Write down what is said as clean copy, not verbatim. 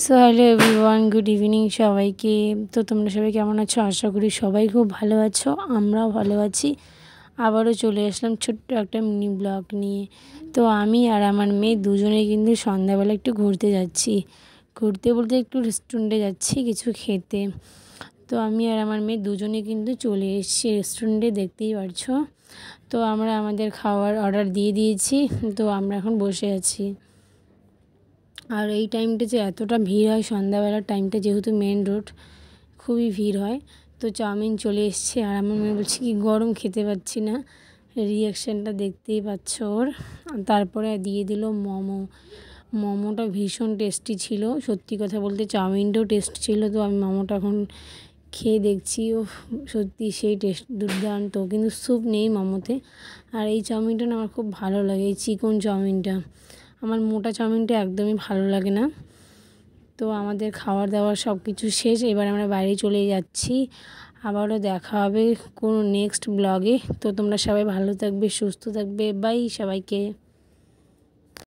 So hello everyone, good evening সবাইকে। তো তোমরা সবাই কেমন আছো? আশা করি সবাই খুব ভালো আছো, আমরাও ভালো আছি। আবারও চলে আসলাম ছোট্ট একটা মিনি ব্লগ নিয়ে। তো আমি আর আমার মেয়ে দুজনেই কিন্তু সন্ধ্যাবেলা একটু ঘুরতে যাচ্ছি। ঘুরতে বলতে একটু রেস্টুরেন্টে যাচ্ছি কিছু খেতে। তো আমি আর আমার মেয়ে দুজনে কিন্তু চলে এসেছি রেস্টুরেন্টে, দেখতেই পারছো। তো আমরা আমাদের খাওয়ার অর্ডার দিয়ে দিয়েছি, তো আমরা এখন বসে আছি। আর এই টাইমটা যে এতটা ভিড় হয় সন্ধ্যাবেলার টাইমটা, যেহেতু মেন রোড, খুবই ভিড় হয়। তো চাউমিন চলে এসছে আর আমার মেয়ে বলছে কি গরম খেতে পাচ্ছি না। রিয়াকশানটা দেখতেই পাচ্ছ ওর। তারপরে দিয়ে দিল মোমো। মোমোটা ভীষণ টেস্টি ছিল, সত্যি কথা বলতে চাউমিনটাও টেস্ট ছিল। তো আমি মোমোটা এখন খেয়ে দেখছি, ও সত্যি সেই টেস্ট দুর্দান্ত, কিন্তু স্যুপ নেই মোমোতে। আর এই চাউমিনটা না আমার খুব ভালো লাগে, এই চিকন চাউমিনটা। আমার মোটা চাউমিনটা একদমই ভালো লাগে না। তো আমাদের খাওয়ার দাওয়ার সব কিছু শেষ, এবার আমরা বাইরে চলে যাচ্ছি। আবারও দেখা হবে কোনো নেক্সট ব্লগে। তো তোমরা সবাই ভালো থাকবে, সুস্থ থাকবে। বাই সবাইকে।